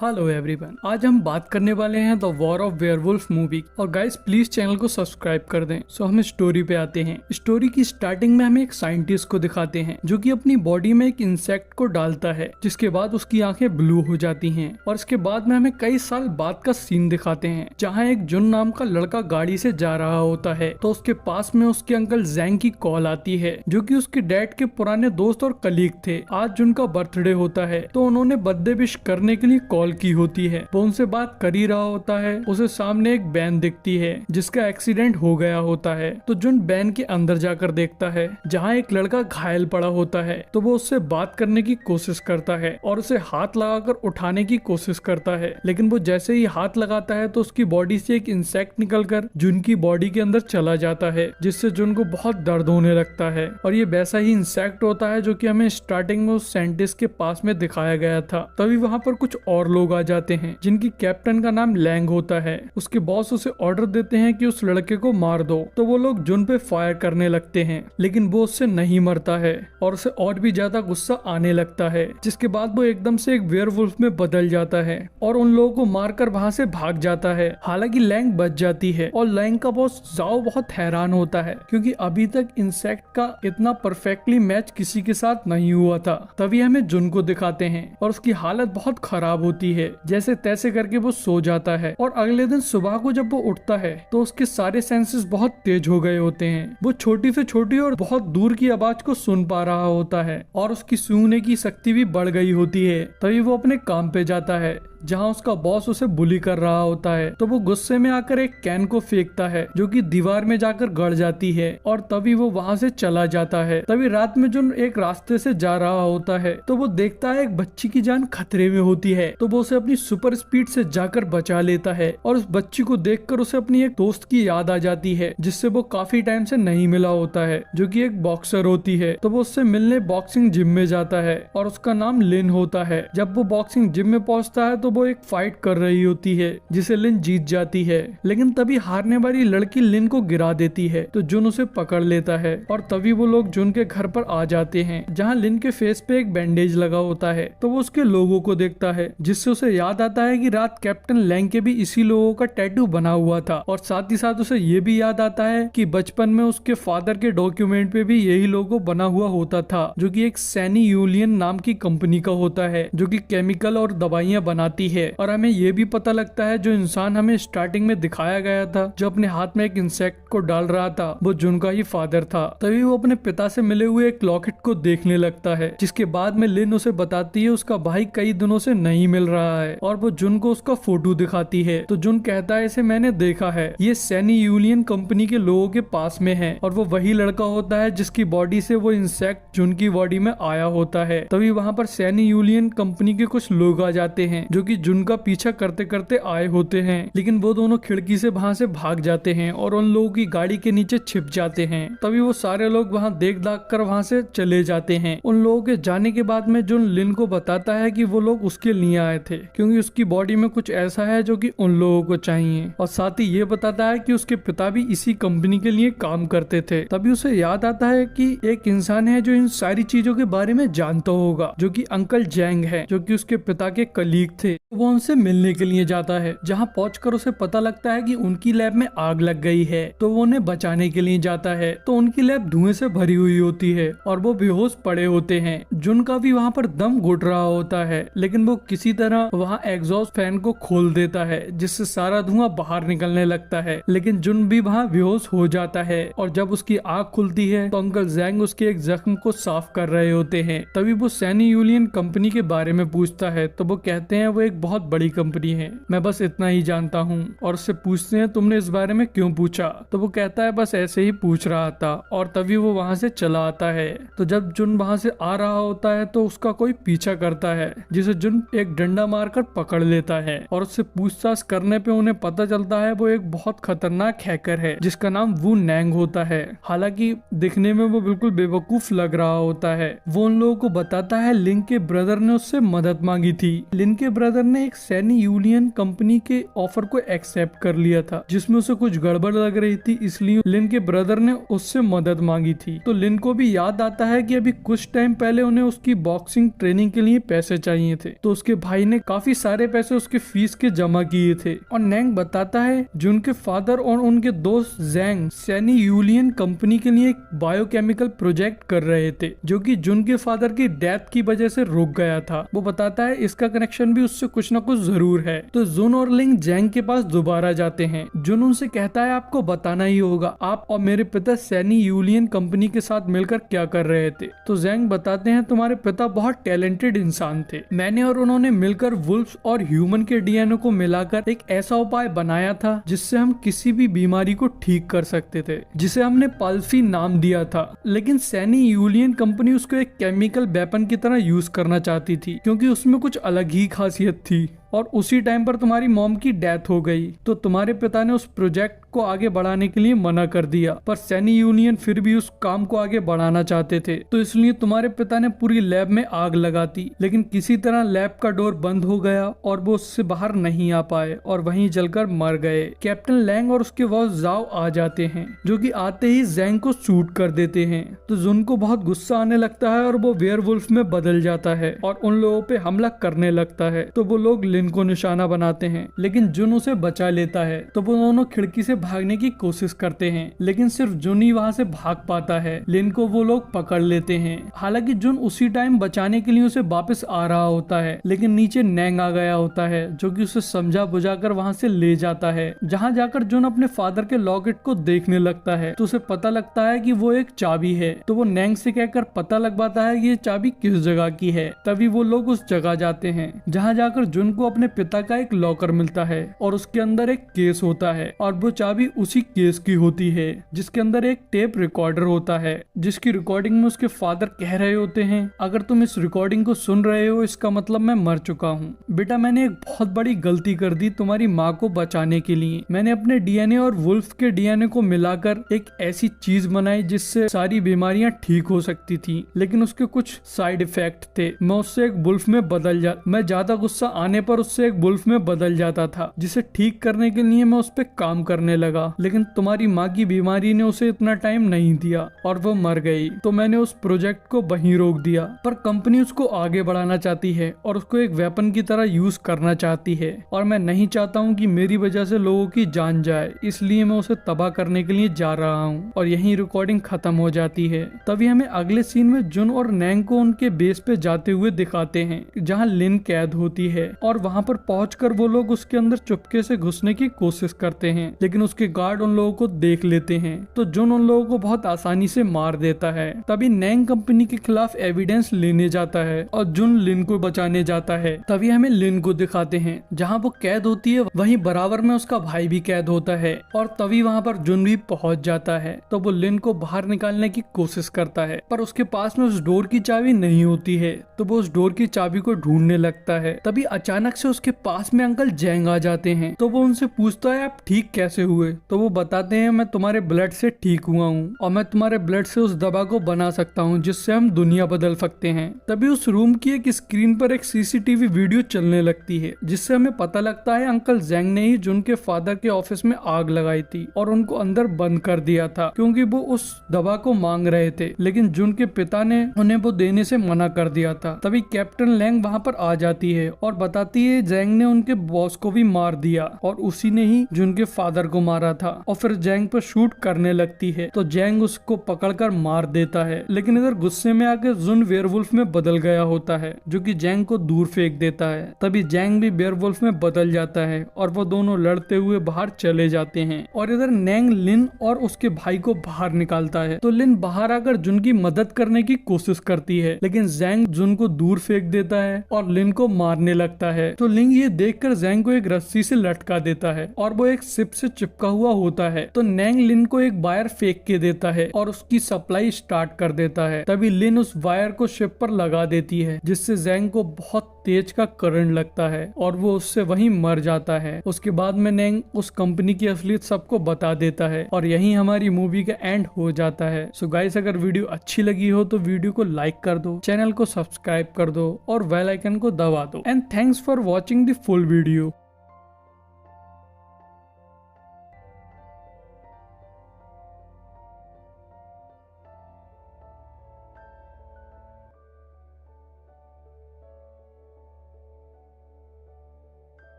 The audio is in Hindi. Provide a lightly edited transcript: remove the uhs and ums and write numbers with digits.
हेलो एवरीवन, आज हम बात करने वाले हैं the war of werewolf movie. और गाइस प्लीज चैनल को सब्सक्राइब कर दें। सो हम स्टोरी पे आते हैं। स्टोरी की स्टार्टिंग में हमें एक साइंटिस्ट को दिखाते हैं जो कि अपनी बॉडी में एक इंसेक्ट को डालता है, जिसके बाद उसकी आंखें ब्लू हो जाती हैं। और इसके बाद में हमें कई साल बाद का सीन दिखाते हैं जहाँ एक जुन नाम का लड़का गाड़ी से जा रहा होता है, तो उसके पास में उसके अंकल जैंग की कॉल आती है जो कि उसके डैड के पुराने दोस्त और कलीग थे। आज जुन का बर्थडे होता है तो उन्होंने बर्थडे विश करने के लिए कॉल की होती है। वो उनसे बात कर ही रहा होता है, उसे सामने एक वैन दिखती है जिसका एक्सीडेंट हो गया होता है। तो जुन वैन के अंदर जाकर देखता है जहाँ एक लड़का घायल पड़ा होता है। तो वो उससे बात करने की कोशिश करता है और उसे हाथ लगाकर उठाने की कोशिश करता है, लेकिन वो जैसे ही हाथ लगाता है तो उसकी बॉडी से एक इंसेक्ट निकलकर जुन की बॉडी के अंदर चला जाता है, जिससे जुन को बहुत दर्द होने लगता है। और ये वैसा ही इंसेक्ट होता है जो कि हमें स्टार्टिंग में उस साइंटिस्ट के पास में दिखाया गया था। तभी वहाँ पर कुछ और लोग आ जाते हैं जिनकी कैप्टन का नाम लैंग होता है। उसके बॉस उसे ऑर्डर देते हैं कि उस लड़के को मार दो। तो वो लोग जुन पे फायर करने लगते हैं, लेकिन वो उससे नहीं मरता है और उसे और भी ज्यादा गुस्सा आने लगता है, जिसके बाद वो एकदम से एक वेयरवुल्फ में बदल जाता है और उन लोगों को मारकर वहाँ से भाग जाता है। हालांकि लैंग बच जाती है और लैंग का बॉस जाओ बहुत हैरान होता है क्योंकि अभी तक इंसेक्ट का इतना परफेक्टली मैच किसी के साथ नहीं हुआ था। तभी हमें जुन को दिखाते हैं और उसकी हालत बहुत खराब होती है। जैसे तैसे करके वो सो जाता है और अगले दिन सुबह को जब वो उठता है तो उसके सारे सेंसेस बहुत तेज हो गए होते हैं। वो छोटी से छोटी और बहुत दूर की आवाज को सुन पा रहा होता है और उसकी सूंघने की शक्ति भी बढ़ गई होती है। तभी वो अपने काम पे जाता है जहाँ उसका बॉस उसे बुली कर रहा होता है। तो वो गुस्से में आकर एक कैन को फेंकता है जो कि दीवार में जाकर गड़ जाती है और तभी वो वहाँ से चला जाता है। तभी रात में जो एक रास्ते से जा रहा होता है तो वो देखता है एक बच्ची की जान खतरे में होती है। तो वो उसे अपनी सुपर स्पीड से जाकर बचा लेता है और उस बच्ची को देखकर उसे अपनी एक दोस्त की याद आ जाती है जिससे वो काफी टाइम से नहीं मिला होता है, जो कि एक बॉक्सर होती है। तो वो उससे मिलने बॉक्सिंग जिम में जाता है और उसका नाम लिन होता है। जब वो बॉक्सिंग जिम में पहुंचता है तो वो एक फाइट कर रही होती है जिसे लिन जीत जाती है, लेकिन तभी हारने वाली लड़की लिन को गिरा देती है। तो जुन उसे पकड़ लेता है और तभी वो लोग जुन के घर पर आ जाते हैं जहाँ लिन के फेस पे एक बैंडेज लगा होता है। तो वो उसके लोगों को देखता है जिससे उसे याद आता है कि रात कैप्टन लैंग के भी इसी लोगों का टैटू बना हुआ था। और साथ ही साथ उसे ये भी याद आता है कि बचपन में उसके फादर के डॉक्यूमेंट पे भी यही लोगो बना हुआ होता था, जो कि एक सैनी यूलियन नाम की कंपनी का होता है जो कि केमिकल और दवाइयां बनाती है। और हमें ये भी पता लगता है जो इंसान हमें स्टार्टिंग में दिखाया गया था जो अपने हाथ में एक इंसेक्ट को डाल रहा था वो जुन का ही फादर था। तभी वो अपने पिता से मिले हुए एक लॉकेट को देखने लगता है, जिसके बाद में लिन उसे बताती है उसका भाई कई दिनों से नहीं मिल रहा है और वो जुन को उसका फोटो दिखाती है। तो जुन कहता है इसे मैंने देखा है, ये सैनी यूलियन कंपनी के लोगों के पास में है और वो वही लड़का होता है जिसकी बॉडी से वो इंसेक्ट जुन की बॉडी में आया होता है। तभी वहाँ पर सैनी यूलियन कंपनी के कुछ लोग आ जाते हैं जो कि जुन का पीछा करते करते आए होते हैं, लेकिन वो दोनों खिड़की से वहाँ से भाग जाते हैं और उन लोगों की गाड़ी के नीचे छिप जाते हैं। तभी वो सारे लोग वहाँ देख दाख कर वहाँ से चले जाते हैं। उन लोगों के जाने के बाद में जुन लिन को बताता है कि वो लोग उसके लिए आए थे क्योंकि उसकी बॉडी में कुछ ऐसा है जो कि उन लोगों को चाहिए, और साथ ही ये बताता है कि उसके पिता भी इसी कंपनी के लिए काम करते थे। तभी उसे याद आता है कि एक इंसान है जो इन सारी चीजों के बारे में जानता होगा, जो कि अंकल जैंग है, जो कि उसके पिता के कलीग थे। वो उनसे मिलने के लिए जाता है जहाँ पहुंचकर उसे पता लगता है कि उनकी लैब में आग लग गई है। तो वो उन्हें बचाने के लिए जाता है तो उनकी लैब धुएं से भरी हुई होती है और वो बेहोश पड़े होते हैं। जुन का भी वहाँ पर दम घुट रहा होता है, लेकिन वो किसी तरह वहाँ एग्जॉस्ट फैन को खोल देता है जिससे सारा धुआं बाहर निकलने लगता है, लेकिन जुन भी वहाँ बेहोश हो जाता है। और जब उसकी आँख खुलती है तो अंकल जैंग उसके एक जख्म को साफ कर रहे होते हैं। तभी वो सैनी यूलियन कंपनी के बारे में पूछता है तो वो कहते हैं वो एक बहुत बड़ी कंपनी है, मैं बस इतना ही जानता हूँ। और उससे पूछते हैं तुमने इस बारे में क्यों पूछा, तो वो कहता है बस ऐसे ही पूछ रहा था। और तभी वो वहाँ से चला आता है। तो जब जुन वहाँ से आ रहा होता है तो उसका कोई पीछा करता है जिसे जुन एक डंडा मारकर पकड़ लेता है और उससे पूछताछ करने पे उन्हें पता चलता है वो एक बहुत खतरनाक हैकर है जिसका नाम वू नैंग होता है। हालांकि दिखने में वो बिल्कुल बेवकूफ लग रहा होता है। वो उन लोगों को बताता है लिन के ब्रदर ने उससे मदद मांगी थी। लिन के ब्रदर ब्रदर ने एक सैनी यूनियन कंपनी के ऑफर को एक्सेप्ट कर लिया था, जिसमें उसे कुछ गड़बड़ लग रही थी, इसलिए लिन के ब्रदर ने उससे मदद मांगी थी। तो लिन को भी याद आता है कि अभी कुछ टाइम पहले उन्हें उसकी बॉक्सिंग ट्रेनिंग के लिए पैसे चाहिए थे, तो उसके भाई ने काफी सारे पैसे उसके फीस के जमा किए थे। और नैंग बताता है जो उनके फादर और उनके दोस्त जैंग सैनी यूनियन कंपनी के लिए एक बायोकेमिकल प्रोजेक्ट कर रहे थे, जो कि जुन के फादर की डेथ की वजह से रुक गया था। वो बताता है इसका कनेक्शन भी उससे कुछ ना कुछ जरूर है। तो जुन और लिंग जैंग के पास दोबारा जाते हैं। जुन उनसे कहता है आपको बताना ही होगा, आप और मेरे पिता सैनी यूनियन कंपनी के साथ मिलकर क्या कर रहे थे। तो जैंग बताते हैं तुम्हारे पिता बहुत टैलेंटेड इंसान थे, मैंने और उन्होंने मिलकर वुल्फ्स और ह्यूमन के डीएनए को मिलाकर एक ऐसा उपाय बनाया था जिससे हम किसी भी बीमारी को ठीक कर सकते थे, जिसे हमने पल्फी नाम दिया था। लेकिन सैनी यूनियन कंपनी उसको एक केमिकल वेपन की तरह यूज करना चाहती थी, क्योंकि उसमें कुछ अलग ही खासियत थी। और उसी टाइम पर तुम्हारी मॉम की डेथ हो गई, तो तुम्हारे पिता ने उस प्रोजेक्ट को आगे बढ़ाने के लिए मना कर दिया। पर सैनी यूनियन फिर भी उस काम को आगे बढ़ाना चाहते थे, तो इसलिए तुम्हारे पिता ने पूरी लैब में आग लगा दी। लेकिन किसी तरह लैब का डोर बंद हो गया और वो उससे बाहर नहीं आ पाए और वहीं जलकर मर गए। कैप्टन लैंग और उसके बॉस जाओ आ जाते हैं, जो कि आते ही जैंग को शूट कर देते हैं। तो जुन को बहुत गुस्सा आने लगता है और वो वेयरवुल्फ में बदल जाता है और उन लोगों पे हमला करने लगता है। तो वो लोग लिन को निशाना बनाते हैं, लेकिन जुन उसे बचा लेता है। तो वो दोनों खिड़की से भागने की कोशिश करते हैं, लेकिन सिर्फ जुन ही वहां से भाग पाता है। लिन को वो लोग पकड़ लेते हैं। हालांकि जुन उसी टाइम बचाने के लिए उसे वापस आ रहा होता है, लेकिन नीचे नैंग आ गया होता है, जो कि उसे समझा बुझाकर वहां से ले जाता है। जहां जाकर जुन अपने फादर के लॉकेट को देखने लगता है, तो उसे पता लगता है कि वो एक चाबी है। तो वो नैंग से कहकर पता लगवाता है कि ये चाबी किस जगह की है। तभी वो लोग उस जगह जाते हैं, जहां जाकर जुन को अपने पिता का एक लॉकर मिलता है और उसके अंदर एक केस होता है और वो चाबी उसी केस की होती है, जिसके अंदर एक टेप रिकॉर्डर होता है, जिसकी रिकॉर्डिंग में उसके फादर कह रहे होते हैं अगर तुम इस रिकॉर्डिंग को सुन रहे हो इसका मतलब मैं मर चुका हूँ। बेटा मैंने एक बहुत बड़ी गलती कर दी तुम्हारी माँ को बचाने के लिए। मैंने अपने डीएनए और वुल्फ के डीएनए को मिलाकर एक ऐसी चीज बनाई जिससे सारी बीमारियां ठीक हो सकती थी, लेकिन उसके कुछ साइड इफेक्ट थे। मैं उससे एक वुल्फ में मैं ज्यादा गुस्सा आने पर उससे एक वुल्फ में बदल जाता था, जिसे ठीक करने के लिए मैं उस पर काम करने लगा। लेकिन तुम्हारी माँ की बीमारी ने उसे इतना टाइम नहीं दिया और वो मर गई। तो मैंने उस प्रोजेक्ट को वहीं रोक दिया। पर कंपनी उसको आगे बढ़ाना चाहती है और उसको एक वेपन की तरह यूज करना चाहती है, और मैं नहीं चाहता हूँ कि मेरी वजह से लोगों की जान जाए, इसलिए मैं उसे तबाह करने के लिए जा रहा हूँ। और यही रिकॉर्डिंग खत्म हो जाती है। तभी हमें अगले सीन में जुन और नैंग को उनके बेस पे जाते हुए दिखाते हैं, जहाँ लिन कैद होती है। और वहाँ पर पहुंचकर वो लोग उसके अंदर चुपके से घुसने की कोशिश करते हैं, लेकिन उसके गार्ड उन लोगों को देख लेते हैं। तो जुन उन लोगों को बहुत आसानी से मार देता है। तभी नैंग कंपनी के खिलाफ एविडेंस लेने जाता है और जुन लिन को बचाने जाता है। तभी हमें लिन को दिखाते हैं, जहाँ वो कैद होती है वहीं बराबर में उसका भाई भी कैद होता है। और तभी वहाँ पर जुन भी पहुंच जाता है। तो वो लिन को बाहर निकालने की कोशिश करता है, पर उसके पास में उस डोर की चाबी नहीं होती है। तो वो उस डोर की चाबी को ढूंढने लगता है। तभी अचानक से उसके पास में अंकल जैंग आ जाते हैं। तो वो उनसे पूछता है आप ठीक कैसे हुए। तो वो बताते हैं मैं तुम्हारे ब्लड से ठीक हुआ हूँ और मैं तुम्हारे ब्लड से उस दवा को बना सकता हूँ जिससे हम दुनिया बदल सकते हैं। तभी उस रूम की एक स्क्रीन पर एक सीसीटीवी वीडियो चलने लगती है, जिससे हमें पता लगता है अंकल जैंग ने ही जुन के फादर के ऑफिस में आग लगाई थी और उनको अंदर बंद कर दिया था, क्योंकि वो उस दवा को मांग रहे थे, लेकिन जुन के पिता ने उन्हें वो देने से मना कर दिया था। तभी कैप्टन लैंग वहाँ पर आ जाती है और बताती है जैंग ने उनके बॉस को भी मार दिया और उसी ने ही जुन के फादर को मारा था। और फिर जैंग पर शूट करने लगती है, तो जैंग उसको पकड़कर मार देता है। लेकिन इधर गुस्से में आकर जुन वेयरवुल्फ में बदल गया होता है, जो कि जैंग को दूर फेंक देता है। तभी जैंग भी वेयरवुल्फ में बदल जाता है और वो दोनों लड़ते हुए बाहर चले जाते हैं। और इधर नैंग लिन और उसके भाई को बाहर निकालता है। तो लिन बाहर आकर जुन की मदद करने की कोशिश करती है, लेकिन जैंग जुन को दूर फेंक देता है और लिन को मारने लगता है। तो लिन ये देखकर जैंग को एक रस्सी से लटका देता है और वो एक शिप से चिपका हुआ होता है। तो नैंग लिन को एक वायर फेंक के देता है और उसकी सप्लाई स्टार्ट कर देता है। तभी लिन उस वायर को शिप पर लगा देती है, जिससे जैंग को बहुत तेज का करंट लगता है और वो उससे वहीं मर जाता है। उसके बाद में नेंग उस कंपनी की असलियत सबको बता देता है और यहीं हमारी मूवी का एंड हो जाता है। सो गाइस, अगर वीडियो अच्छी लगी हो तो वीडियो को लाइक कर दो, चैनल को सब्सक्राइब कर दो और बेल आइकन को दबा दो। And thanks for watching the full video.